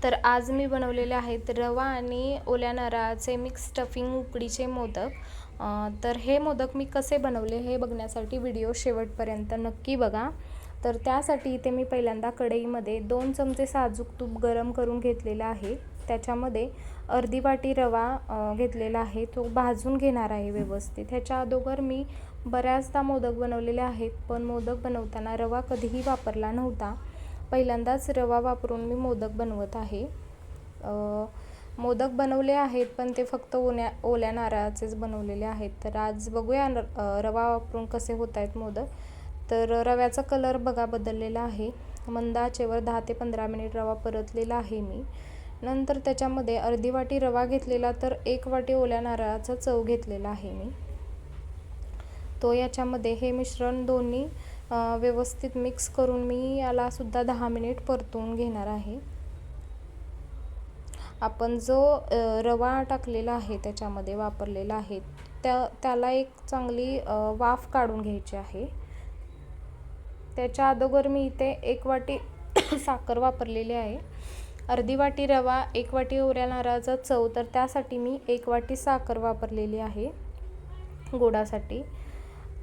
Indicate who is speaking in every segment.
Speaker 1: तर आज मी बनवलेले आहेत रवा आणि ओल्या नारळाचे मिक्स स्टफिंग उकडीचे मोदक। तर हे मोदक मी कसे बनवले हे बघण्यासाठी व्हिडिओ शेवटपर्यंत नक्की बघा। तर त्यासाठी इथे मी पहिल्यांदा कढईमध्ये 2 चमचे साजूक तूप गरम करून घेतलेला आहे। त्याच्यामध्ये अर्धी वाटी रवा घेतलेला आहे, तो भाजून घेणार आहे व्यवस्थित। ह्याच्या अगोदर मी बऱ्याचदा मोदक बनवलेले आहेत, पण मोदक बनवताना रवा कधीही वापरला नव्हता। पहिल्यांदाच रवा वापरून मी मोदक बनवत आहे। मोदक बनवले आहेत, पण ते फक्त ओल्या नारळाचेच बनवलेले आहेत। तर आज बघूया रवा वापरून कसे होत आहेत मोदक। तर रव्याचा कलर बघा बदललेला आहे। मंद आचेवर 10 ते 15 मिनिट रवा परतलेला आहे मी। नंतर त्याच्यामध्ये अर्धी वाटी रवा घेतलेला, तर 1 वाटी ओल्या नारळाचा चव घेतलेला आहे मी। तो याच्यामध्ये हे मिश्रण दोन्ही व्यवस्थित मिक्स करून मी याला सुद्धा 10 मिनिट परतवून घेणार आहे। आपण जो रवा टाकलेला आहे त्याच्यामध्ये वापरलेला आहे त्याला एक चांगली वाफ काढून घ्यायची आहे। त्याच्या अगोदर मी इथे 1 वाटी साखर वापरलेली आहे। अर्धी वाटी रवा, 1 वाटी ओल्या नारळाचा चव, तर त्यासाठी मी 1 वाटी साखर वापरलेली आहे गोडासाठी।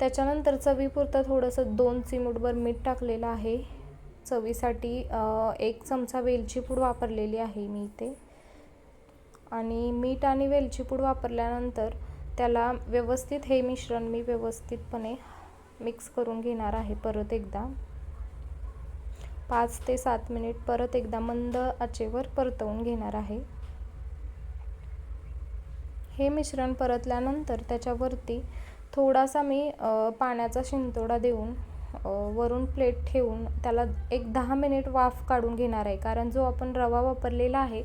Speaker 1: त्याच्यानंतर चवीपुरतं थोडंसं 2 चिमूटभर मीठ टाकलेलं आहे। चवीसाठी 1 चमचा वेलची पूड वापरलेली आहे मी इथे। आणि मीठ आणि वेलची पूड वापरल्यानंतर त्याला व्यवस्थित हे मिश्रण मी व्यवस्थितपणे मिक्स करून घेणार आहे। परत एकदा 5 ते 7 मिनिट परत एकदा मंद आचेवर परतवून घेणार आहे। हे मिश्रण परतल्यानंतर त्याच्यावरती थोडासा मी पाण्याचा शिंतोडा देऊन वरून प्लेट ठेवून त्याला एक 10 मिनिट वाफ काढून घेणार आहे। कारण जो आपण रवा वापरलेला आहे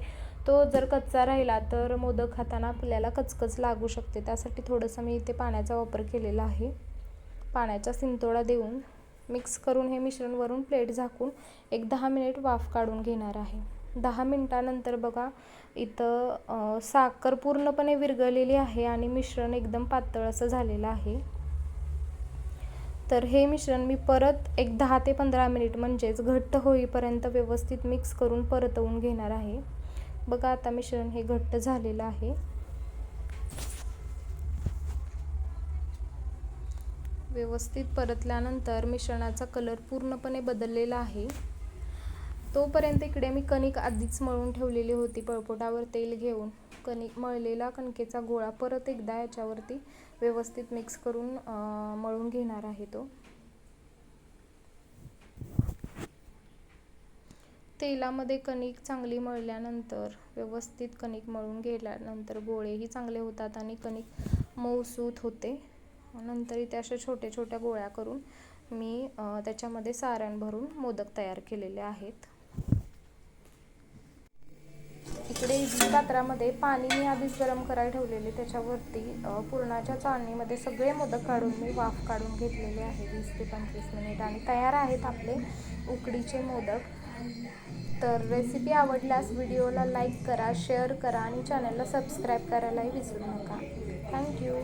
Speaker 1: तो जर कच्चा राहिला तर मोदक खाताना आपल्याला कचकच लागू शकते। त्यासाठी थोडंसं मी इथे पाण्याचा वापर केलेला आहे। पाण्याचा शिंतोडा देऊन मिक्स करून हे मिश्रण वरून प्लेट झाकून एक 10 मिनिट वाफ काढून घेणार आहे। 10 मिनिटानंतर बघा इथं साखर पूर्णपणे विरघळलेली आहे आणि मिश्रण एकदम पातळ असं झालेलं आहे। तर हे मिश्रण मी परत एक 10 ते 15 मिनिट म्हणजेच घट्ट होईपर्यंत व्यवस्थित मिक्स करून परतवून घेणार आहे। बघा आता मिश्रण हे घट्ट झालेलं आहे। व्यवस्थित परतल्यानंतर मिश्रणाचा कलर पूर्णपणे बदललेला आहे। तोपर्यंत इकडे मी कणिक आधीच मळून ठेवलेली होती। पळपोटावर तेल घेऊन मळलेला कणकेचा गोळा परत एकदा याच्यावरती व्यवस्थित मिक्स करून मळून घेणार आहे। तो तेलामध्ये कणिक चांगली मळल्यानंतर व्यवस्थित कणिक मळून गेल्यानंतर गोळेही चांगले होतात आणि कणिक मऊसूत होते। नंतर इथे अशा छोट्या छोट्या गोळ्या करून मी त्याच्यामध्ये सारण भरून मोदक तयार केलेले आहेत। इकडे इडली पात्रामध्ये पाणी मी आधीच गरम करायला ठेवलेले, त्याच्यावरती पुरणाच्या चाळणीमध्ये सगळे मोदक काढून मी वाफ काढून घेतलेले आहे 20 ते 25 मिनिट आणि तयार आहेत आपले उकडीचे मोदक। तर रेसिपी आवडल्यास व्हिडिओला लाईक करा, शेअर करा आणि चॅनलला सबस्क्राईब करायलाही विसरू नका। थँक्यू।